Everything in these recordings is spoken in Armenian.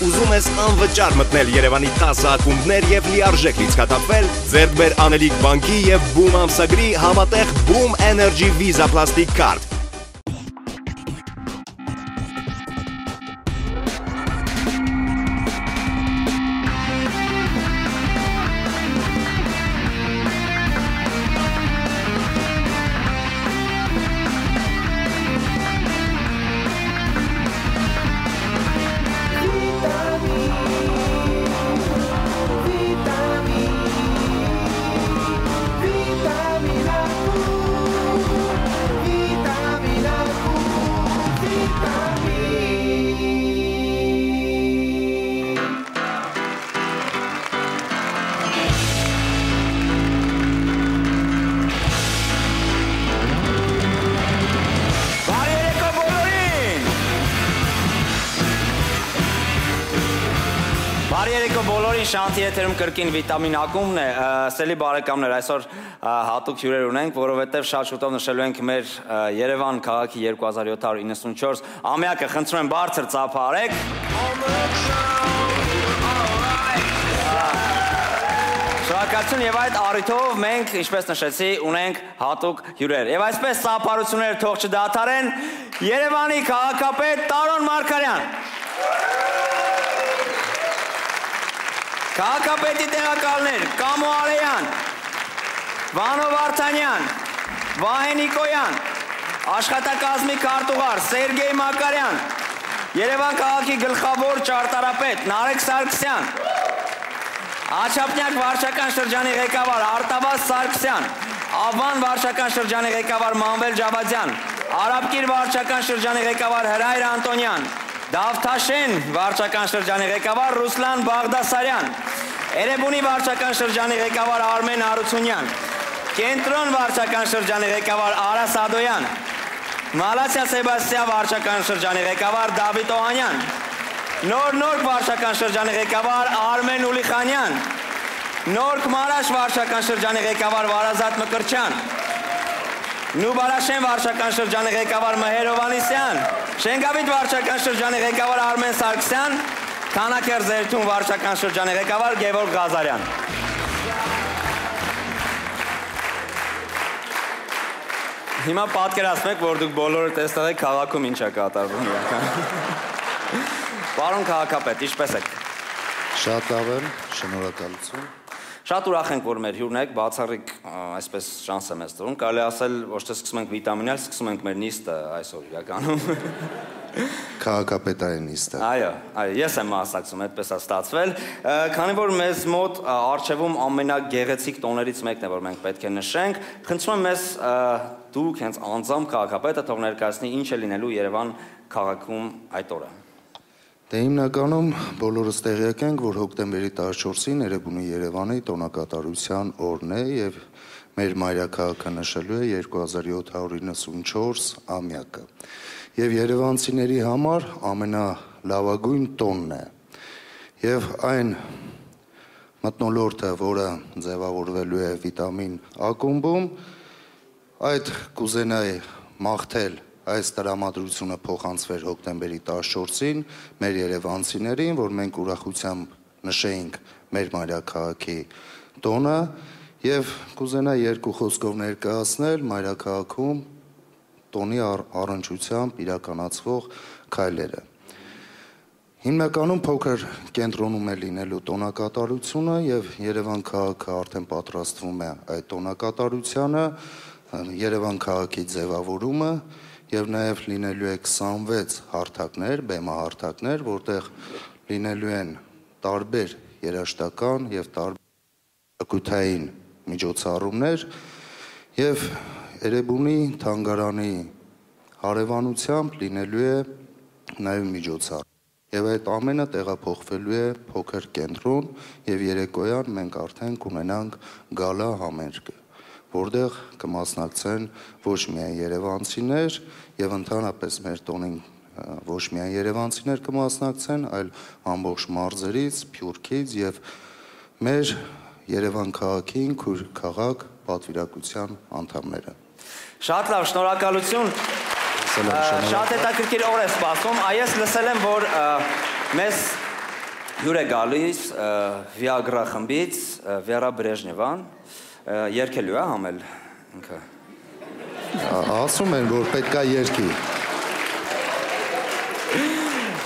ուզում ես անվճար մտնել Երևանի 10 ակումբներ եւ լիարժեք լիցքաթափվել, ձեռք բեր Անելիք բանկի եւ Boom ամսագրի համատեղ Boom Energy Visa Plastic Card։ Շանթի եթերում կրկին վիտամին ակումբն է, սելի բարեկամներ, այսօր հատուկ հյուրեր ունենք, որովհետև շատ շուտով նշելու ենք մեր Երևան քաղաքի 2794 ամյակը, խնդրում եմ բարձր ծափարեք։ Շնորհակալություն եւ այդ առիթով մենք, ինչպես նշեցի, ունենք հատուկ հյուրեր։ Եվ այսպես ծափարությունները թող չդադարեն, Երևանի քաղաքապետ Տարոն Մարգարյան։ Քաղաքապետի տեղակալներ Կամո Արեյան, Վանո Վարդանյան, Վահե Նիկոյան, աշխատակազմի քարտուղար Սերգեյ Մակարյան, Երևան քաղաքի գլխավոր ճարտարապետ Նարեկ Սարգսյան, Աչափնյակ վարչական շրջանի ղեկավար Արտավազ Սարգսյան, Ավան վարչական շրջանի ղեկավար Մանվել Ջավադյան, Արաբկիր վարչական շրջանի ղեկավար Հրայր Անտոնյան, Դավթաշեն վարչական շրջանի ղեկավար Ռուսլան Բաղդասարյան, Էրեբունի վարչական շրջանի ղեկավար Արմեն Հարությունյան, Կենտրոն վարչական շրջանի ղեկավար Արա Սադոյան, Մալացիա Սեբաստիա վարչական շրջանի ղեկավար Դավիթ Օհանյան, Նոր վարչական շրջանի ղեկավար Արմեն Ուլիխանյան, Նորք Մարաշ վարչական շրջանի ղեկավար Վարազատ Մկրչյան, Նուբարաշեն վարչական շրջանի ղեկավար Մհեր Հովհաննիսյան, Շենգավիթ վարչական շրջանի ղեկավար Արմեն Սարգսյան, Քանաքեր Զերթուն վարչական շրջանի ղեկավար Գևորգ Ղազարյան։ Հիմա պատկերացնեք, որ դուք բոլորը տեսնել եք քաղաքում ինչ է կատարվում իրական։ Պարոն քաղաքապետ, ինչպես եք։ Շատ լավ եմ, շնորհակալություն։ Շատ ուրախ ենք, որ մեր հյուրն եք, բացառիկ այսպես շանս եմ ես տրում, կարելի ասել ոչ թե սկսում ենք վիտամինել, սկսում ենք մեր նիստը այսօր իրականում։ Քաղաքապետային նիստը։ Այո, ես եմ մասնակցում, այդպես է ստացվել, քանի որ մեզ մոտ առջևում ամենագեղեցիկ տոներից մեկն է, որ մենք պետք է նշենք, խնդրում եմ մեզ դուք հենց անձամբ քաղաքապետը թող ներկայացնի ինչ է լինելու Երևան քաղաքում այդ օրը։ Դե հիմնականում բոլորս տեղյակ ենք, որ հոկտեմբերի 14-ին Էրեբունի Երևանի տոնակատարության օրն է եւ մեր մայրաքաղաքը նշելու է 2794 ամյակը։ Եվ երևանցիների համար ամենալավագույն տոնն է։ Եվ այն մթնոլորտը, որը ձևավորվելու է վիտամին ակումբում, այդ կուզենայի մաղթել այս տրամադրությունը փոխանցվեր հոկտեմբերի 14-ին մեր երևանցիներին, որ մենք ուրախությամբ նշեինք մեր մայրաքաղաքի տոնը եւ կուզենա երկու խոսքով ներկայացնել մայրաքաղաքում տոնի առնչությամբ իրականացվող քայլերը։ Հիմնականում փոքր կենտրոնում է լինելու տոնակատարությունը եւ Երևան քաղաքը արդեն պատրաստվում է այդ տոնակատարությանը, Երևան քաղաքի ձևավորումը եւ նաեւ լինելու է 26 հարթակներ, բեմահարթակներ, որտեղ լինելու են տարբեր երաժշտական եւ տարբեր մշակութային միջոցառումներ եւ Էրեբունի թանգարանի հարևանությամբ լինելու է նաեւ միջոցառում։ Եվ այդ ամենը տեղափոխվելու է փոքր կենտրոն եւ երեկոյան մենք արդեն կունենանք գալա համերգ, որտեղ կմասնակցեն ոչ միայն երևանցիներ եւ ընդհանրապես մեր տոնին ոչ միայն երևանցիներ կմասնակցեն, այլ ամբողջ մարզերից, Փյուրքից եւ մեր Երևան քաղաքին քույր քաղաք պատվիրակության անդամները։ Շատ լավ, շնորհակալություն։ Շատ հետաքրքիր օր է սպասում։ Այս լսել եմ, որ մեզ հյուր է գալիս Viagra խմբից Vera Brezhneva-ն, երգելու է համել ինքը։ Ասում են, որ պետք է երգի։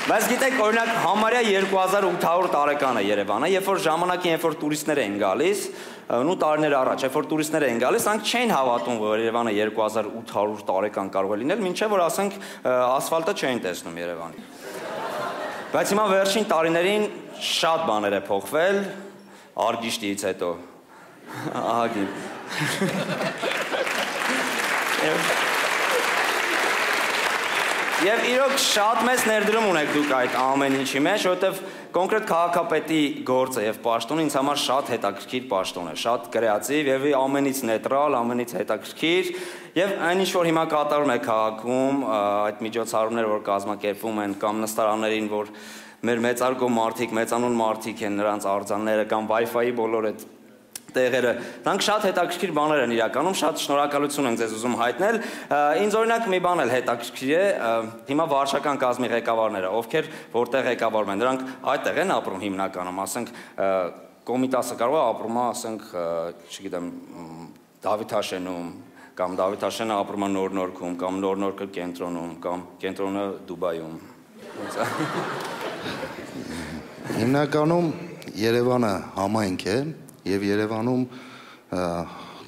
Բայց գիտեք, օրինակ, համարյա 2800 տարեկան է Երևանը, երբ որ ժամանակին, երբ որ տուրիստներ էին գալիս, ու տարիներ առաջ, երբ որ տուրիստներ էին գալիս, անք չէին հավատում, որ Երևանը 2800 տարեկան կարող է լինել, մինչև որ ասենք ասֆալտը չէին տեսնում Երևանի։ Բայց հիմա վերջին տարիներին շատ բաներ է փոխվել, արգիշտից հետո։ Ահագին։ Եվ իրոք շատ մեծ ներդրում ունեք դուք այդ ամեն ինչի մեջ, որովհետև կոնկրետ քաղաքապետի գործը եւ պաշտոնը ինձ համար շատ հետաքրքիր պաշտոն է, շատ կրեատիվ եւ ամենից նեյտրալ, ամենից հետաքրքիր եւ այն ինչ որ հիմա կատարում է քաղաքում, այդ միջոցառումները, որ կազմակերպվում են կամ նստարաններին, որ մեր մեծարգո մարդիկ, մեծանուն մարդիկ են, նրանց արձանները կամ Wi-Fi-ի բոլոր այդ տեղերը, դրանք շատ հետաքրքիր բաներ են իրականում, շատ շնորհակալություն ենք ձեզ ուզում հայտնել։ Ինձ օրինակ մի բան էլ հետաքրքիր է, հիմա վարչական կազմի ղեկավարները, ովքեր որտեղ ղեկավարում են, դրանք այդտեղ են ապրում հիմնականում, ասենք Կոմիտասը կարող է ապրում, ասենք, չգիտեմ, Դավիթաշենում, կամ Դավիթաշենը ապրում է Նոր-Նորքում, կամ Նոր-Նորքը կենտրոնում, կամ կենտրոնը Դուբայում։ Հիմնականում Երևանը համայնք է եւ Երևանում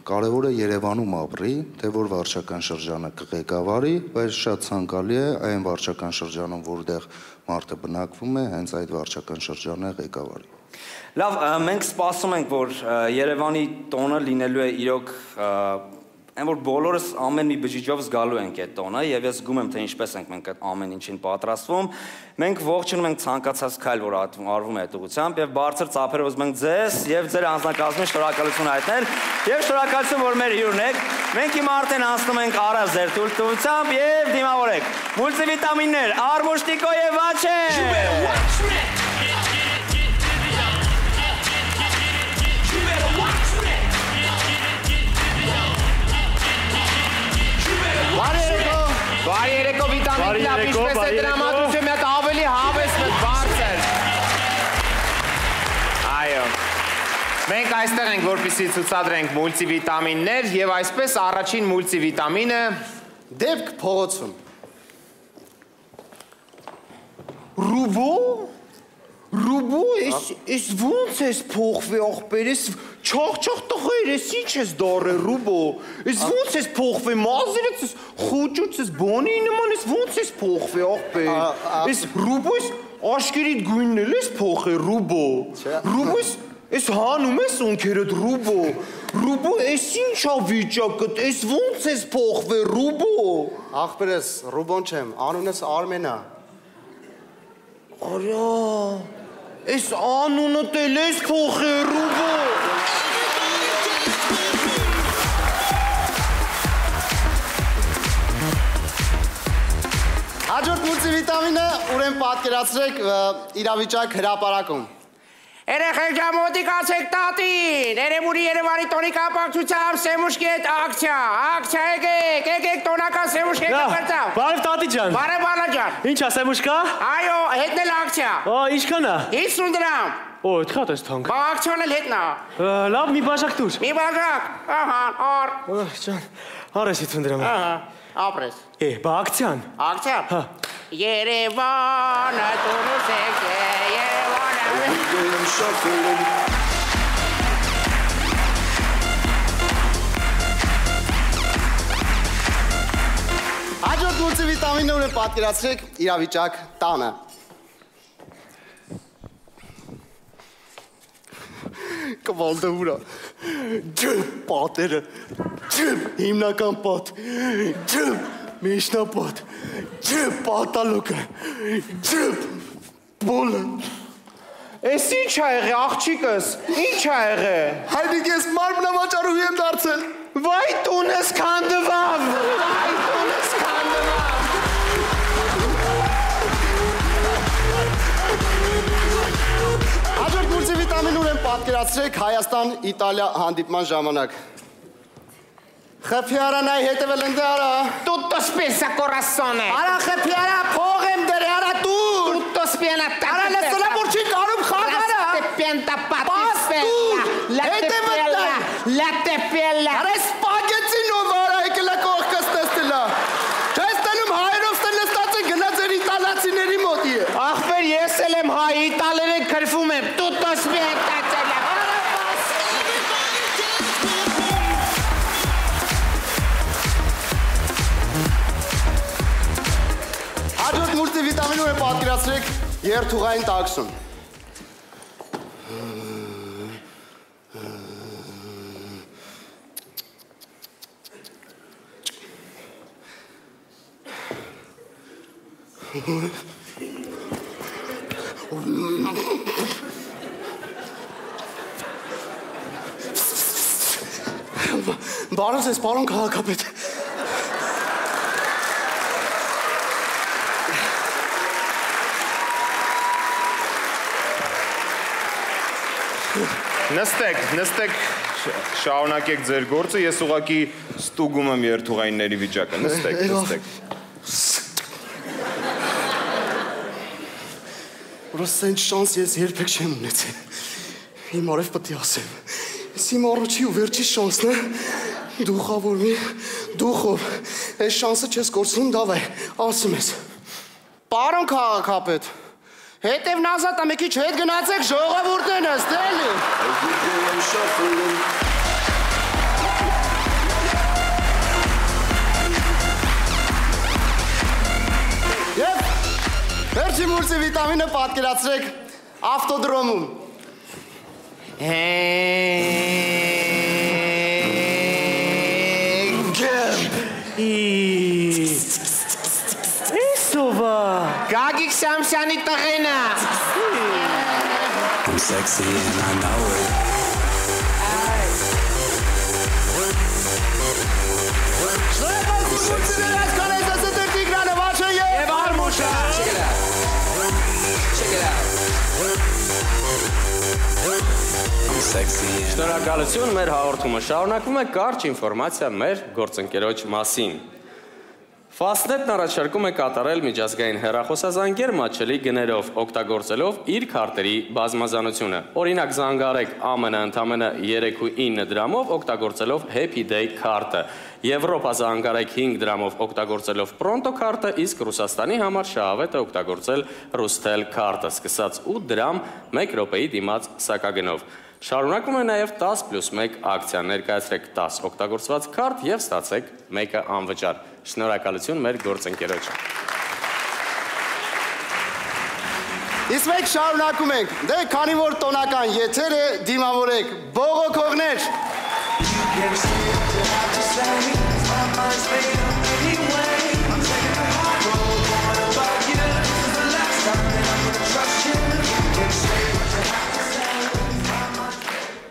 կարևոր է Երևանում ապրի, թե որ վարչական շրջանը կղեկավարի, բայց շատ ցանկալի է այն վարչական շրջանում, որտեղ մարդը բնակվում է, հենց այդ վարչական շրջանը ղեկավարի։ Լավ, մենք սպասում ենք, որ Երևանի տոնը լինելու է իրոք այն որ բոլորս ամեն մի բջիջով զգալու ենք այդ տոնը եւ ես զգում եմ թե ինչպես ենք մենք այդ ամեն ինչին պատրաստվում մենք ողջունում ենք ցանկացած քայլ որ արվում է այդ ուղղությամբ եւ բարձր ծափերով ուզում ենք ձեզ եւ ձեր անձնակազմին շնորհակալություն հայտնել եւ շնորհակալություն որ մեր հյուրն եք մենք հիմա արդեն անցնում ենք առանց ձեր թույլտվությամբ եւ դիմավորեք մուլտիվիտամիններ Արմուշտիկո եւ Վաչե Բարի երեկո վիտամին լավ ինչպես է տրամադրություն մի հատ ավելի հավեստ բարձր Այո Մենք այստեղ ենք որպեսզի ցուցադրենք մուլտիվիտամիններ եւ այսպես առաջին մուլտիվիտամինը դեպք փողոցում Ռուբո ես ոնց ես փոխվի ախպեր ես չախ տղեր ես ինչ ես դառը ռուբո ես ոնց ես փոխվի մազերից ես խոճուց ես բոնի նման ես ոնց ես փոխվի ախպեր ես ռուբո ես աշկերիդ գույնն էլ ես փոխի ռուբո ես հանում ես ունքերդ ռուբո ես ինչա վիճակդ ես ոնց ես փոխվի ռուբո ախպեր ես ռուբոն չեմ անունս Արմենա Արա Ես անունը տել ես փոխի ռուբո Հաջորդ մուլտիվիտամինը ուրեմն պատկերացրեք իրավիճակ հրապարակում Երեխեք ջամոտիկ ասեք տատին, Երևանի Երևանի տոնի կապակցությամբ Սեմուշկի հետ ակցիա եկեք տոնական Սեմուշկի կպրծավ Բարև տատի ջան Բարև բալա ջան Ինչ է Սեմուշկա Այո, հետնել ակցիա Ինչքան է 50 դրամ Այդքան ես թանկ Բա ակցիան էլ հետնա Լավ, մի բաժակ տուր Մի բաժակ, ահա, առ Ջան, արես 50 դրամ Ահա, ապրես Բա ակցիան Ակցիա Հա Երևանը տունուս եք Հաջորդ մուլտիվիտամինը ուրեմն պատկերացրեք իրավիճակ տանը Կվալդը ուրա Ջըպ պատերը Ջըպ հիմնական պատ Ջըպ մեշնապատ Ջըպ պատալոկը Ջըպ բոլը Ես ինչ ա եղե աղջիկս ինչ ա եղե Հայրիկ ես մարմնավաճառուհի եմ դարձել Վայ տունս քանդվավ Հաջորդ մուլտիվիտամին ուրեմն պատկերացրեք Հայաստան-Իտալիա հանդիպման ժամանակ Խփիարանայ հետևել ընդ արա Tutto spesa corazzone Արա խփիարա փող եմ դրե արա դու Tutto spiena Արա լսելա որ չի կարում խաղ եմ հայ, իտալերեն քրվում եմ, tutto spettacolo։ Հաջորդ մուլտիվիտամինում է պատկերացրեք երթուղային տաքսուն։ Բարոս ես, պարոն քաղաքապետ։ Նստեք, շարունակեք ձեր գործը, ես ուղղակի ստուգում եմ երթուղայինների վիճակը, նստեք։ Որս սենց շանս ես երբեք չեմ ունեցել։ Իմ արև պտի ասեմ, ես իմ առաջի ու վերջի շանսն է, դուխավոր մի, դուխով, ես շանսը չես կորցնում, դավայ, ասում ես։ Պարոն քաղաքապետ, հետև նազատ ամեքի չհետ գնացեք ժողովուրդն է նստելի։ Եվ վերջի մուլտիվիտամինը պատկերացրեք ավտոդրոմում։ Իսովա։ Գագիկ Սամսյանի տղենա։ I'm sexy and I know it. Շնորհակալություն, մեր հաղորդումը շարունակվում է կարճ ինֆորմացիա մեր գործընկերոջ մասին։ Fastnet-ն առաջարկում է կատարել միջազգային հեռախոսազանգեր մատչելի գներով, օգտագործելով իր քարտերի բազմազանությունը։ Օրինակ զանգարեք ԱՄՆ-ը ընդամենը 3.9 դրամով օգտագործելով Happy Day քարտը, Եվրոպա զանգարեք 5 դրամով օգտագործելով Pronto քարտը, իսկ Ռուսաստանի համար շահավետ է օգտագործել Rustel քարտը, սկսած 8 դրամ 1 րոպեի դիմաց սակագնով։ Շարունակվում է նաև 10+1 ակցիա, ներկայացրեք 10 օգտագործված քարտ և ստացեք մեկը անվճար։ Շնորհակալություն մեր գործընկերոջը։ Իսկ մենք շարունակում ենք, դե քանի որ տոնական եթեր է, դիմավորեք, բողոքողներ։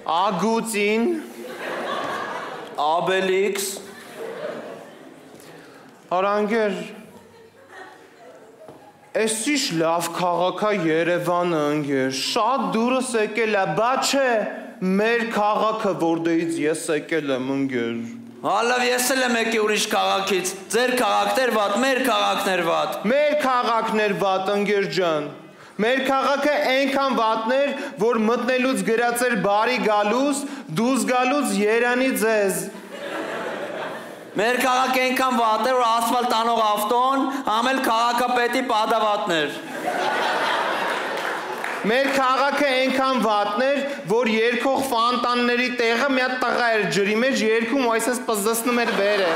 Ագուծին, Աբելիքս, Հարանգեր, էսիշ լավ քաղաքա Երևանը ընգեր, շատ դուրս եկել է, բա չէ, մեր քաղաքը որտեղից ես եկել եմ ընգեր։ Հալավ ես էլ եմ եկի ուրիշ քաղաքից, ձեր քաղաքներ վատ, մեր քաղաքներ վատ։ Մեր քաղաքներ վատ ընգեր ջան։ Մեր քաղաքը այնքան վատն էր, որ մտնելուց գրած էր բարի գալուս, դուս գալուց Երանի ձեզ։ Մեր քաղաքը այնքան վատ էր, որ ասֆալտ տանող ավտոն ամել քաղաքապետի պատավատներ։ Մեր քաղաքը այնքան վատն էր, որ երկող ֆանտանների տեղը մի հատ տղա էր ջրի մեջ երգում, այսպես պզզնում էր բերը։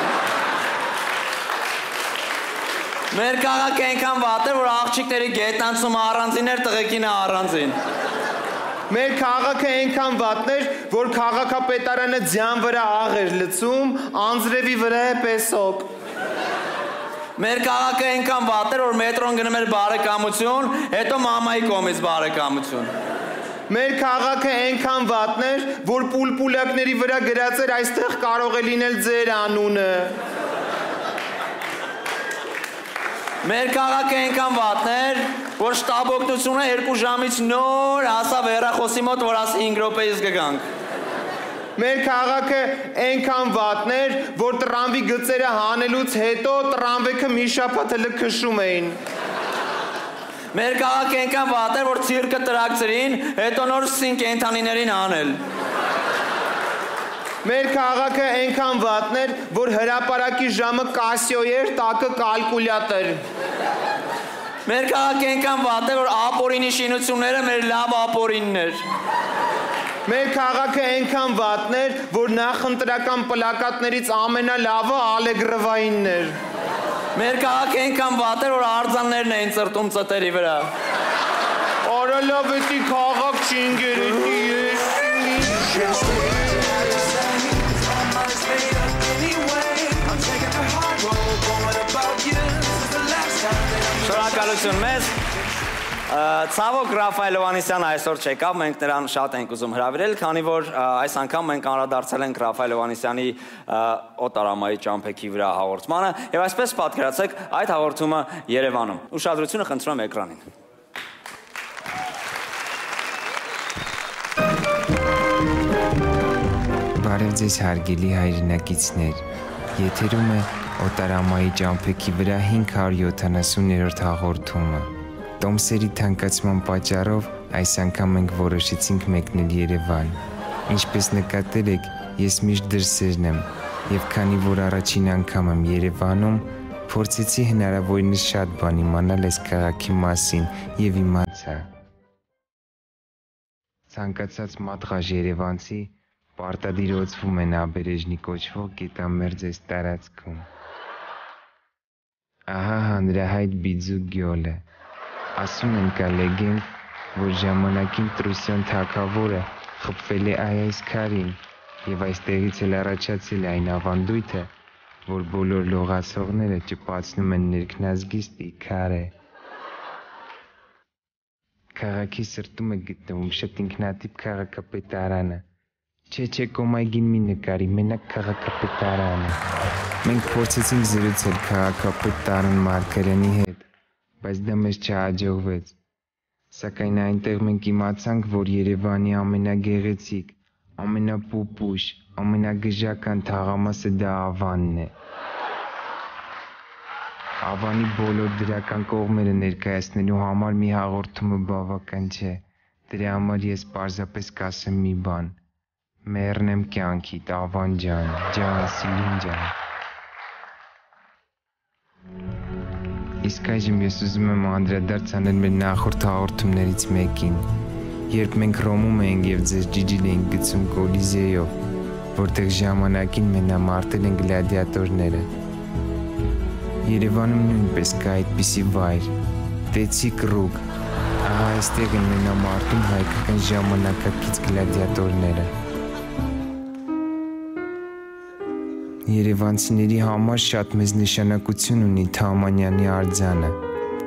Մեր քաղաքը այնքան վատ էր, որ աղջիկների գետնանցումը առանձին էր, տղեկինը առանձին։ Մեր քաղաքը այնքան վատն էր, որ քաղաքապետարանը ձյան վրա աղ էր լցում, անձրևի վրա է պեսոկ։ Մեր քաղաքը այնքան վատ էր, որ մետրոն գնում էր բարեկամություն, հետո մամայի կողմից բարեկամություն։ Մեր քաղաքը այնքան վատն էր, որ պուլպուլակների վրա գրած էր այստեղ կարող է լինել ձեր անունը։ Մեր քաղաքը այնքան վատն էր, որ շտաբօգնությունը 2 ժամից նոր հասավ հեռախոսի մոտ, որ ասի 5 րոպեից կգանք։ Մեր քաղաքը այնքան վատն էր, որ տրամվի գծերը հանելուց հետո տրամվեքը մի շաբաթ հլը քշում էին։ Մեր քաղաքը այնքան վատ էր, որ ցիրկը տրակցրին, հետո նոր սին կենդանիներին անել։ Մեր քաղաքը այնքան վատն էր, որ հրապարակի ժամը Կասիո էր, տակը կալկուլյատոր։ Մեր քաղաքը այնքան վատ է, որ ապօրինի շինությունները մեր լավ ապօրիններ։ Մեր քաղաքը այնքան վատն էր, որ նախընտրական պլակատներից ամենալավը Ալեգրովայինն էր։ Մեր քաղաքը այնքան վատ էր, որ արձաններն էին ծրտում ծտերի վրա։ Արա լավ էտի քաղաք չինգերետի ես։ Շնորհակալություն մեզ։ Ցավոք Ռաֆայել Հովհաննիսյանը այսօր չեկավ, մենք նրան շատ ենք ուզում հրավիրել, քանի որ այս անգամ մենք անդրադարձել ենք Ռաֆայել Հովհաննիսյանի օտարամայի ճամփեքի վրա հաղորդմանը, եւ այսպես պատկերացեք այդ հաղորդումը Երևանում։ Ուշադրությունը խնդրում եմ էկրանին։ Բարև ձեզ հարգելի հայրենակիցներ, եթերում է օտարամայի ճամփեքի վրա 570-րդ հաղորդումը։ Տոմսերի թանկացման պատճառով այս անգամ մենք որոշեցինք մեկնել Երևան։ Ինչպես նկատել եք, ես միշտ դրսերն եմ, եւ քանի որ առաջին անգամ եմ Երևանում, փորձեցի հնարավորինս շատ բան իմանալ այս քաղաքի մասին եւ իմացա։ Ցանկացած մատղաշ երևանցի պարտադիրոցվում է նաբերեժնի կոչվող գետամերձ այս տարածքում։ Ահա հանրահայտ Բիձու գյոլը։ Ասում են կա լեգենդ, որ ժամանակին Տրուսյան թագավորը խփվել է այս քարին եւ այստեղից էլ առաջացել այն ավանդույթը, որ բոլոր լողացողները ճպացնում են ներքնազգիստի քարը։ Քաղաքի սրտում է գտնվում շատ ինքնատիպ քաղաքապետարանը։ Չէ, կոմայգին մի նկարի, մենակ քաղաքապետարանը։ Մենք փորձեցինք զրուցել քաղաքապետ Տարոն Մարգարյանի հետ, բայց դա մեզ չհաջողվեց։ Սակայն այնտեղ մենք իմացանք, որ Երևանի ամենագեղեցիկ, ամենապուպուշ, ամենագժական թաղամասը դա Ավանն է։ Ավանի բոլոր դրական կողմերը ներկայացնելու համար մի հաղորդումը բավական չէ։ Դրա համար ես պարզապես կասեմ մի բան. մեռնեմ կյանքիդ, Ավան ջան, Սիլին ջան։ Իսկ այժմ ես ուզում եմ անդրադարձ անել մեր նախորդ հաղորդումներից մեկին, երբ մենք Հռոմում էինք եւ ձեր ջիջին էինք գցում Կոլիզեյով, որտեղ ժամանակին մենամարտել են գլադիատորները։ Երևանում նույնպես կա այդպիսի վայր, Տեցի կռուկ, ահա այստեղ են մենամարտում հայկական ժամանակակից գլադիատորները։ Երևանցիների համար շատ մեծ նշանակություն ունի Թամանյանի արձանը։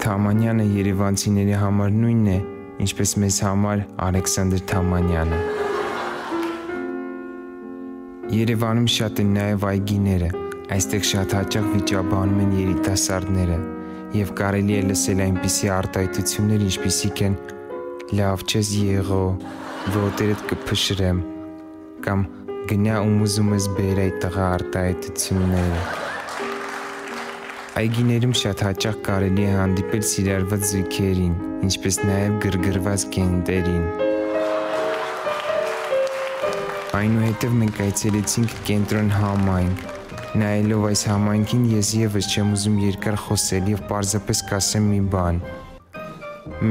Թամանյանը երևանցիների համար նույնն է, ինչպես մեզ համար Ալեքսանդր Թամանյանը։ Երևանում շատ են նաև այգիները, այստեղ շատ հաճախ վիճաբանում են երիտասարդները եւ կարելի է լսել այնպիսի արտահայտություններ, ինչպիսիք են «Լավ չես եղո», «Ոտերդ կփշրեմ» կամ «Գնա ում ուզում ես բեր այդ տղա» արտահայտությունները։ Այգիներում շատ հաճախ կարելի է հանդիպել սիրարված զույգերին, ինչպես նաև գրգռված կենտերին։ Այնուհետև մենք այցելեցինք կենտրոն համայնք։ Նայելով այս համայնքին ես եւս չեմ ուզում երկար խոսել եւ պարզապես կասեմ մի բան.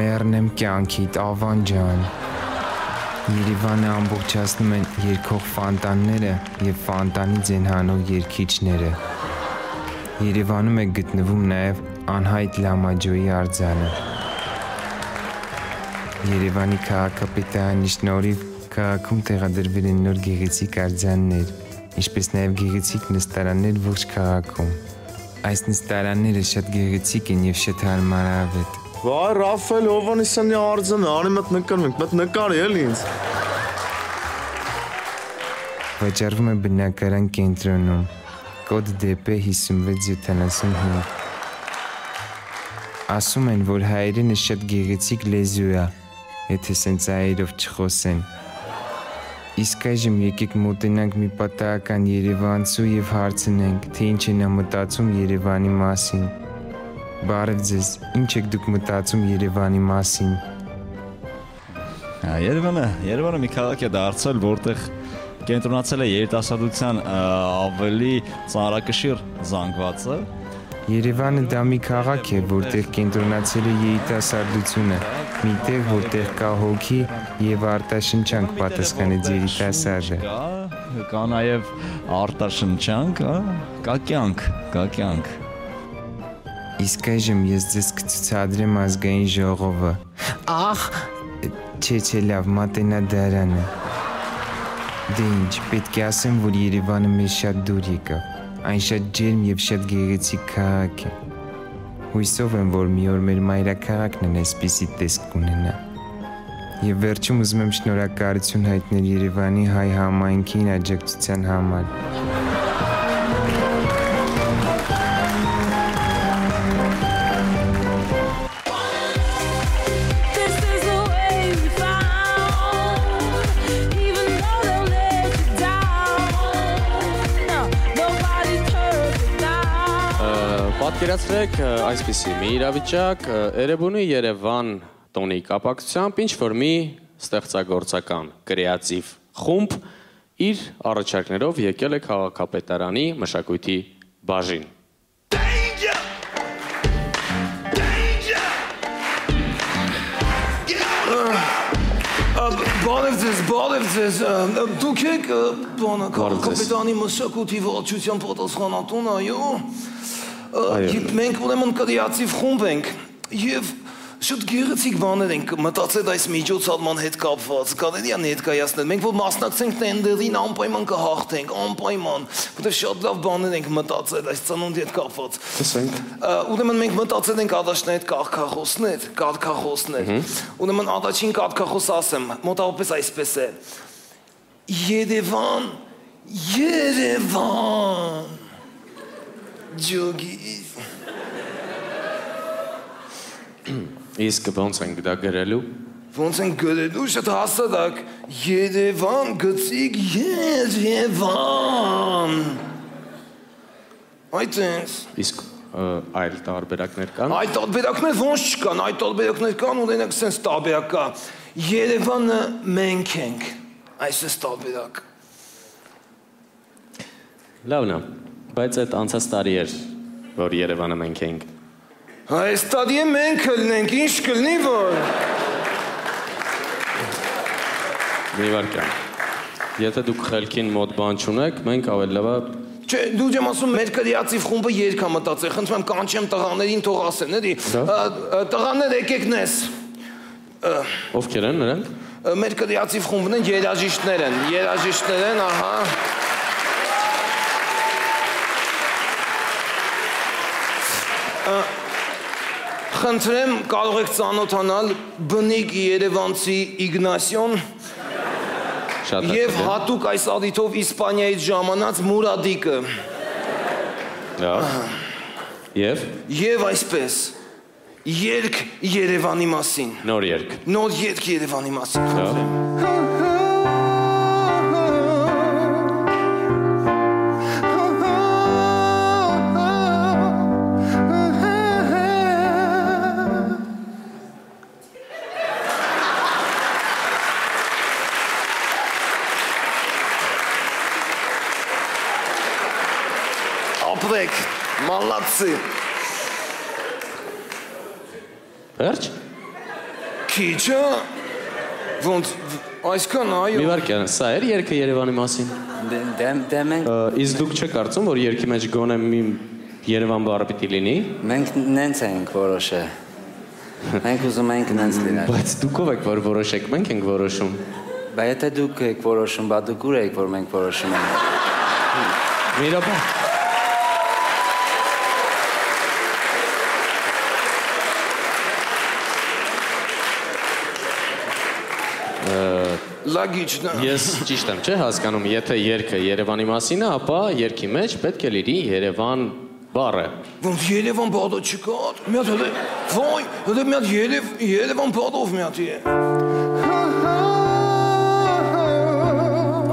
մեռնեմ կյանքիդ, Ավան ջան։ Երևանը ամբողջացնում են երգող ֆանտանները եւ ֆանտանից են հանող երգիչները։ Երևանում է գտնվում նաեւ անհայտ Լամաջոյի արձանը։ Երևանի քաղաքապետարանի շնորհիվ քաղաքում տեղադրվել են նոր գեղեցիկ արձաններ, ինչպես նաև գեղեցիկ նստարաններ ողջ քաղաքում։ Այս նստարանները շատ գեղեցիկ են եւ շատ հարմարավետ։ Վայ, Ռաֆայել Հովհաննիսյանի արձանը, արի մոտ նկարում ենք, մոտ նկարի էլի ինձ։ Վաճառվում է բնակարան կենտրոնում, կոդ DP 5675։ Ասում են, որ հայերենը շատ գեղեցիկ լեզու է, եթե սենց այերով չխոսեն։ Իսկ այժմ եկեք մոտենանք մի պատահական երևանցու եւ հարցնենք, թե ինչ են մտածում Երևանի մասին։ Բարև ձեզ, ինչ եք դուք մտածում Երևանի մասին։ Երևանը մի քաղաք է դարձել, որտեղ կենտրոնացել է երիտասարդության ավելի ծանրակշիռ զանգվածը Երևանը դա մի քաղաք է, որտեղ կենտրոնացել է երիտասարդությունը, մի տեղ, որտեղ կա հոգի եւ արտաշնչանք, պատասխանեց երիտասարդը։ Կա նաև արտաշնչանք, կա կյանք։ Իսկ այժմ ես ձեզ կցուցադրեմ ազգային ժողովը։ Ախ, չէ, լավ, մատենադարանը։ Դե ինչ, պետք է ասեմ, որ Երևանը մեզ շատ դուր եկավ։ Այն շատ ջերմ եւ շատ գեղեցիկ քաղաք է։ Հույսով եմ, որ մի օր մեր մայրաքաղաքն են այսպիսի տեսք կունենա։ Եվ վերջում ուզում եմ շնորհակալություն հայտնել Երևանի հայ համայնքին աջակցության համար։ Պատկերացրեք այսպիսի մի իրավիճակ, Էրեբունի Երևան տոնի կապակցությամբ ինչ-որ մի ստեղծագործական կրեատիվ խումբ իր առաջարկներով եկել է քաղաքապետարանի մշակույթի բաժին։ Բարև ձեզ, դուք եք քաղաքապետարանի մշակույթի վարչության պատասխանատուն, այո։ Մենք ուրեմն կրեատիվ խումբ ենք և շատ գեղեցիկ բաներ ենք մտածել այս միջոցառման հետ կապված, կարելի է ներկայացնել, մենք որ մասնակցենք տենդերին անպայման կհաղթենք, անպայման, որտեղ շատ լավ բաներ ենք մտածել այս ծնունդի հետ կապված։ Ուրեմն մենք մտածել ենք առաջին այդ կարգախոսներ, ուրեմն առաջին կարգախոսը ասեմ, մոտավորապես այսպես է. Երևան, ջոգի։ Իսկ ոնց ենք դա գրելու։ Ոնց ենք գրելու, շատ հասարակ, Երևան գծիկ Երևան։ Այդ ենք։ Իսկ այլ տարբերակներ կան։ Այդ տարբերակներ ոնց չկան, այդ տարբերակներ կան, ունենակ սենց տարբերակ կա։ Երևանը մենք ենք, այսպես տարբերակ։ Լավն է, բայց այդ անցած տարի էր, որ Երևանը մենք ենք։ Այս տարի է մենք կլնենք, ինչ կլնի որ։ Մի վարկյան, եթե դուք խելքին մոտ բան չունեք, մենք ավել լավա։ Չէ, դու եմ ասում, մեր կրեատիվ խումբը երգ է մտածել, խնդրում եմ կանչեմ տղաներին թող ասեն, էլի։ Տղաներ եկեք նես։ Ովքեր են նրանք։ Մեր կրեատիվ խումբն են, երաժիշտներ են, ահա։ Խնդրեմ, կարող եք ծանոթանալ բնիկ երևանցի Իգնասիոն և հատուկ այս ադիթով Իսպանիայից ժամանած Մուրադիկը։ Եվ։ Եվ այսպես, երգ Երևանի մասին։ Նոր երգ։ Նոր երգ Երևանի մասին, խնդրեմ։ Ապրեք, մալացի։ Վերջ։ Քիչը, ոնց, այսքան, այո։ Մի վարկյան, սա էր երգը Երևանի մասին։ Իսկ դուք չեք կարծում, որ երգի մեջ գոնե մի Երևան բառը պիտի լինի։ Մենք նենց ենք որոշը։ Մենք ուզում ենք նենց լինել։ Բայց դուք ով եք, որ որոշեք, մենք ենք որոշում։ Բա եթե դուք եք որոշում, բա դուք ուր եք, որ մենք որոշում ենք։ Մի րոպե։ Լագիչն է։ Ես ճիշտ եմ, չէ, հասկանում, եթե երգը Երևանի մասին է, ապա երգի մեջ պետք է լինի Երևան բառը։ Ոնց Երևան բառը չկա, մի հատ վայ, հələ մի հատ Երևան բառով մի հատ է։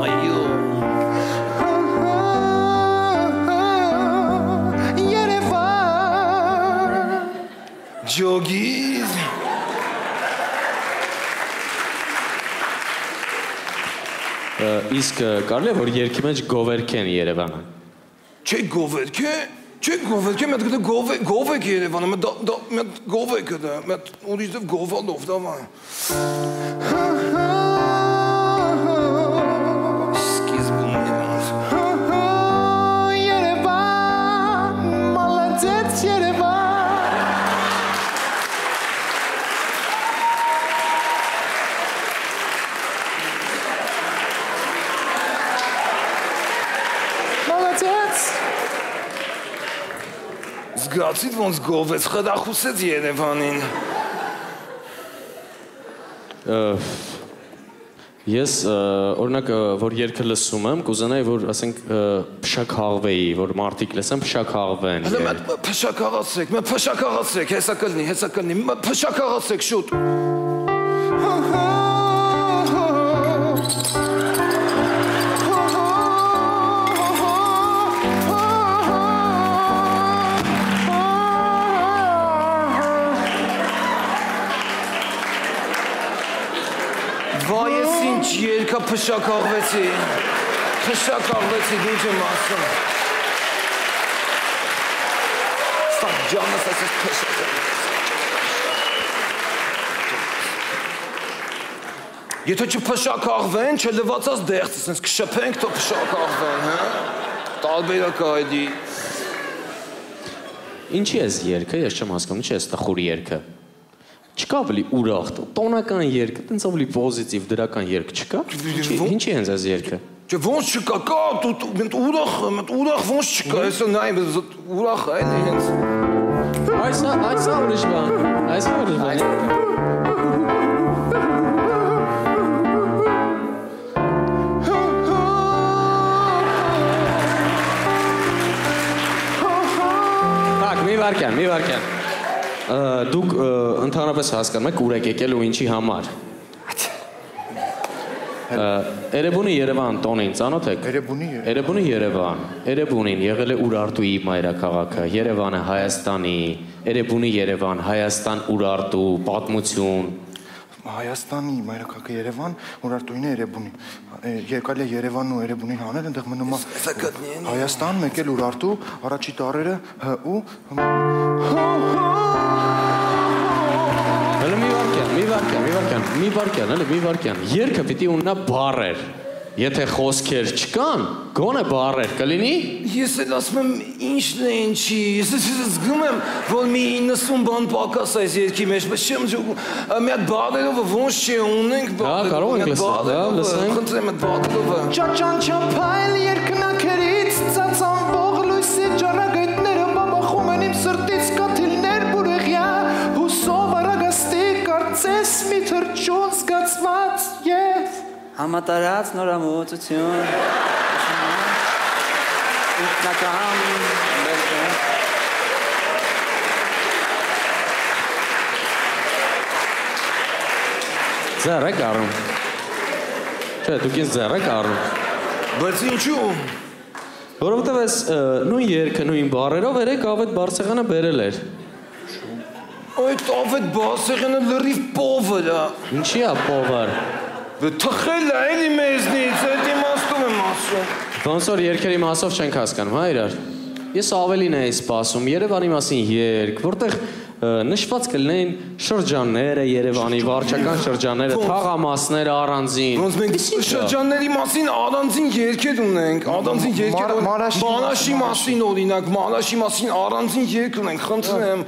Այո։ Երևան ջոգի։ Իսկ կարելի է, որ երգի մեջ գովերք են Երևանը։ Չէ գովերք է, Չէ, գովեկ է, մետ գտե գովեկ Երևանը, մետ գովեկ է դա, մետ ուրիշ դև գովալով, դավայ։ Սկիզբում Երևանս։ Երևան, մալացեց Երևան։ Մալացեց։ Զգացիդ ոնց գովեց, խդախուսեց Երևանին։ Ես օրինակ որ երգը լսում եմ, կուզենայի որ ասենք փշաքաղվեի, որ մարդիկ լսեն փշաքաղվեն։ Հələ մետ փշաքաղացեք, հեսա կլնի, փշաքաղացեք շուտ։ Վայ ես ինչ երկա փշաքաղվեցի, դու չեմ ասում։ Ստակ ջանս ասես փշաքաղվեցի։ Եթե չփշաքաղվեն, չլվացած դեղցս, սենց կշպենք, թո փշաքաղվեն, հա։ Տարբերակ այդի։ Ինչի ես երկը, ես չեմ հասկանում, ինչի ես տխուր երկը։ Չկա ավելի ուրախ, տոնական երկ, տենց ավելի պոզիտիվ դրական երկ չկա։ Ինչի հենց այս երկը։ Չէ, ոնց չկա, կա, ուրախ ոնց չկա, հեսա նայ, ուրախ է, հենց։ Այսա ուրիշ բան։ Մի վարկյան։ Դուք ընդհանրապես հասկանում եք ուր եք եկել ու ինչի համար։ Էրեբունի Երևան տոնին ծանոթ եք։ Էրեբունի Երևան։ Էրեբունին եղել է Ուրարտուի մայրաքաղաքը, Երևանը Հայաստանի, Էրեբունի Երևան, Հայաստան Ուրարտու, պատմություն։ Հայաստանի մայրաքաղաքը Երևան, Ուրարտուին է Էրեբունին։ Եկալ է Երևանն ու Էրեբունին հանել, այնտեղ մնում է Հայաստան, մեկ էլ Ուրարտու, առաջի տառերը ու Մի վարկյան, երկը պիտի ուննա բառեր, եթե խոսքեր չկան, գոնե բառեր կլինի։ Ես էլ ասում եմ ինչն է ինչի, ես զգում եմ, որ մի 90 բան պակաս այս երկի մեջ, բայց չեմ ջոգում, մի հատ բառերով ոնց չի ունենք բառերով, Ճաճան չափայլ երկնակերից ծածանվող լույսի ճառագայթները բաբախում են իմ սրտից կաթիլներ բուրեղյա հուսով արագաստի կարծես մի թրջուն զգացված և Համատարած նորամուծություն ինքնական Ձեռ եք առում Չէ, դուք ինձ ձեռ եք առում Բայց ինչու Որովհետև ես նույն երգը, նույն բառերով երեք ավետ Բարսեղյանը բերել էր Այդ ավետ Բարսեղյանը լրիվ պովր է Ինչի է պովր Թխել է էլի մեզնից, այդ իմաստում եմ ասում Ոնց որ երգերի մասով չենք հասկանում, հա իրար Ես ավելին էի սպասում, Երևանի մասին երգ, որտեղ նշված կլինեին շրջանները Երևանի, վարչական շրջանները, թաղամասները առանձին Ոնց մենք շրջանների մասին առանձին երգեր ունենք, առանձին երգեր Մանաշի մասին օրինակ, Մանաշի մասին առանձին երգ ունենք, խնդրեմ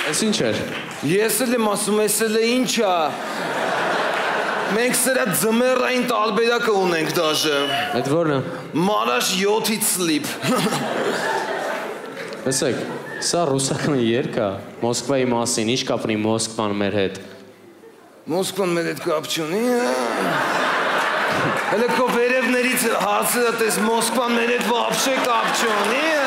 Ես ինչ էր։ Ես էլ եմ ասում, ես էլ է ինչ է։ Մենք սրա ձմեռային տարբերակը ունենք դաժը։ Այդ որն է։ Մարաշ 7-ից սլիպ։ Տեսեք, սա ռուսական երգ է, Մոսկվայի մասին, ինչ կապ ունի Մոսկվան մեր հետ։ Մոսկվան մեր հետ կապ չունի։ Հələ քո վերևներից հարցերը տես Մոսկվան մեր հետ вообще կապ չունի, հա։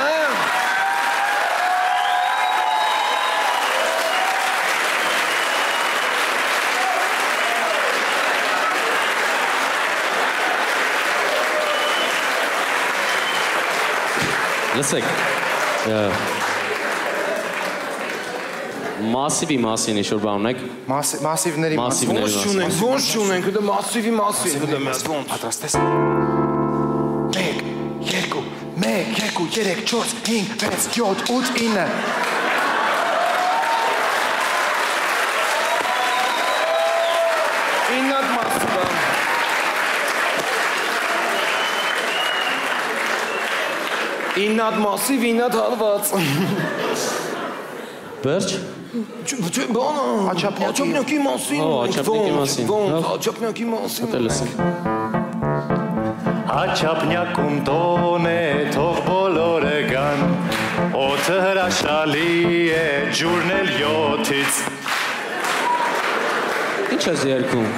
Լսեք։ Մասիվի մասին ինչ-որ բան ունեք։ Մասիվների մասին։ Ոնց չունենք, դա մասիվի մասին։ Ոնց։ Պատրաստ ես։ 1, 2, 3, 4, 5, 6, 7, 8, 9 Իննատ մասիվը։ Իննատ մասիվ, իննատ հալված։ Վերջ։ Բանը, աչապնյակի մասին։ Աչապնյակի մասին։ Աչապնյակում տոն է, թող բոլորը գան, օդը հրաշալի է, ջուրն էլ 7-ից։ Ինչ ես երգում։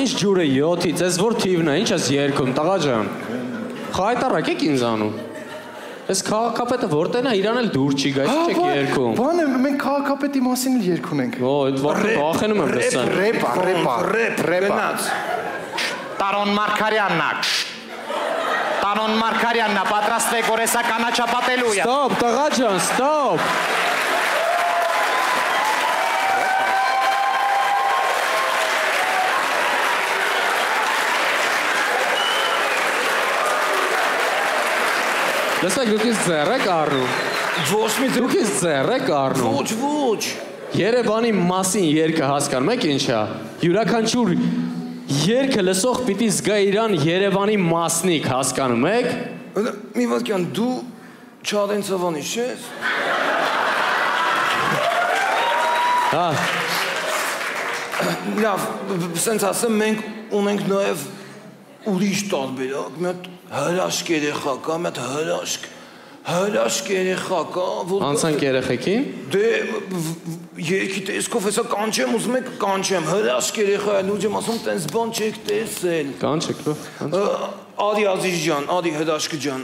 Ինչ ջուրը 7-ից, ես որ թիվն է, ինչ ես երգում, տղա ջան։ Խայտարակ եք ինձանում։ Ես քաղաքապետը որտեն է, իրան էլ դուր չի գա, ինչ եք երգում։ Բանը, մենք քաղաքապետի մասին էլ երգ ունենք։ Ո, այդ վարդը բախենում եմ լսան։ Ռեպա։ Տարոն Մարգարյանն է, պատրաստվեք օրեսական աչապատելու է։ Ստոպ, տղա ջան, ստոպ։ Լսեք, դուք ինձ ձեռ եք առնում։ Ոչ մի դուք ինձ ձեռ եք առնում։ Ոչ։ Երևանի մասին երգը հասկանում եք ինչ է։ Յուրաքանչյուր երգը լսող պիտի զգա իրան Երևանի մասնիկ, հասկանում եք։ Մի վատկյան, դու Չադենցավանից ես։ Հա։ Լավ, սենց ասեմ, մենք ունենք նաև ուրիշ տարբերակ, մի հատ հրաշք երեխա կա, մի հատ հրաշք երեխա կա, Անցանք երեխեքին։ Դե երկի տեսքով հեսա կանչեմ, ուզում եք կանչեմ, հրաշք երեխա է, լուջ եմ ասում, տենց բան չեք տեսել։ Կանչեք, Ադի Ազիզ ջան, Ադի հրաշք ջան։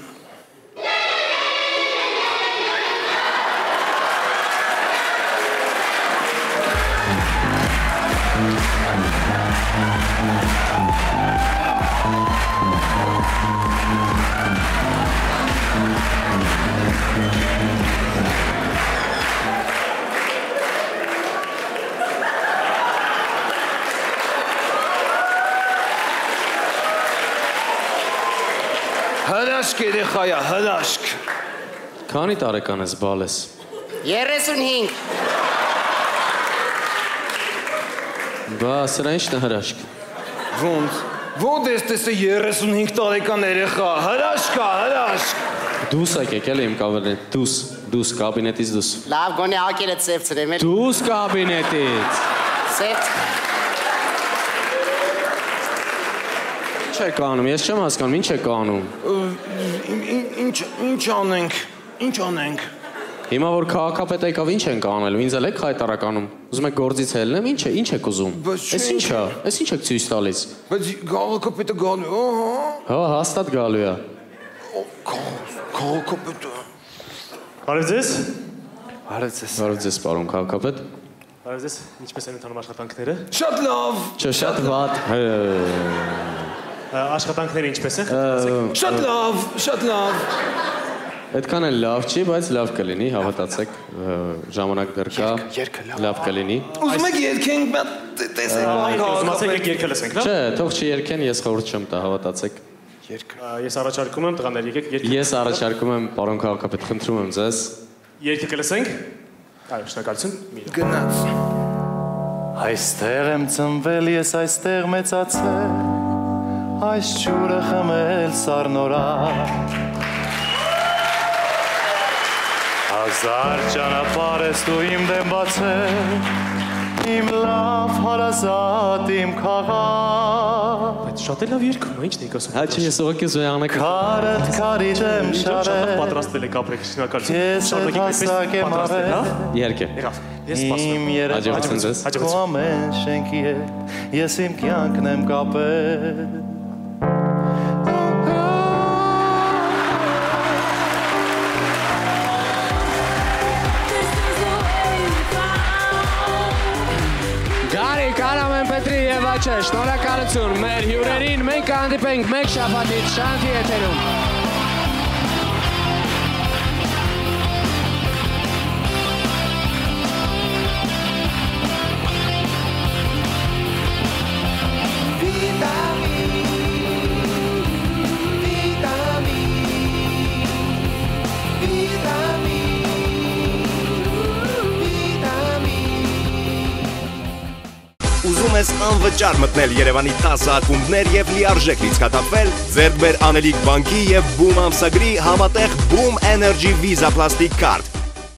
Հրաշք երեխա է, հրաշք։ Քանի տարեկան ես բալ ես։ 35։ Բա սրա ինչն է հրաշք։ Ոնց ես տեսե 35 տարեկան երեխա, հրաշք է, հրաշք։ Դուս եք եկել իմ կաբինետ, դուս կաբինետից դուս։ Լավ, գոնե ակերը ծևծրեմ էլ։ Դուս կաբինետից։ Ծևծ։ Ինչ եք անում, ես չեմ հասկանում, ինչ եք անում։ Ինչ անենք։ Հիմա որ քաղաքապետ եկավ, ինչ ենք անելու, ինձ էլ եք հայտարարանում։ Ուզում եք գործից ելնեմ, ինչ եք ուզում։ Էս ինչ է, էս ինչ եք ցույց տալիս։ Բայց քաղաքապետը գալու է, Հա, հաստատ գալու է։ Քաղաքապետը։ Բարև ձեզ։ Բարև ձեզ, պարոն քաղաքապետ։ Բարև ձեզ, ինչպես են ընթանում աշխատանքները։ Շատ լավ։ Չէ, շատ վատ։ Աշխատանքները ինչպես են։ Շատ լավ։ Այդքան էլ լավ չի, բայց լավ կլինի, հավատացեք, ժամանակ դեռ կա, լավ կլինի։ Ուզում եք երկենք, տեսեք բան քաղաքապետ։ Երկը լսենք, լավ։ Չէ, թող չերքեն, ես խորհուրդ չեմ տա, հավատացեք։ Ես առաջարկում եմ տղաներ եկեք երկը։ Ես առաջարկում եմ, պարոն քաղաքապետ, խնդրում եմ ձեզ։ Երկը կլսենք։ Այո, շնորհակալություն։ Գնաց։ Այստեղ եմ ծնվել, ես այստեղ մեծացել, այս ջուրը խմել սառնորակ։ Հազար ճանապարհ ես դու իմ դեմ բացել, իմ լավ հարազատ իմ քաղաք։ Բայց շատ լավ երգում է, ի՞նչն եք ասում։ Հա չէ, ես ուղղակի զոյանակը։ Քարդ քարիչ եմ շարել։ Պատրաստվել եք ապրեք, շնորհակալություն։ Ես հասակ եմ արել։ Երգը։ Եղավ։ Ես սպասում եմ։ Հաջողություն ձեզ։ Քո ամեն շենքի հետ ես իմ կյանքն եմ կապել։ Գարի, Կարամեն Պետրի և Աչե, շնորհակալություն մեր հյուրերին, մենք կհանդիպենք մեկ շաբաթից շանթի եթերում։ կարողանում ես անվճար մտնել Երևանի 10 ակումբներ եւ լիարժեք լիցքաթափվել ձեռք բեր Անելիք բանկի եւ Boom ամսագրի համատեղ Boom Energy Visa Plastic Card։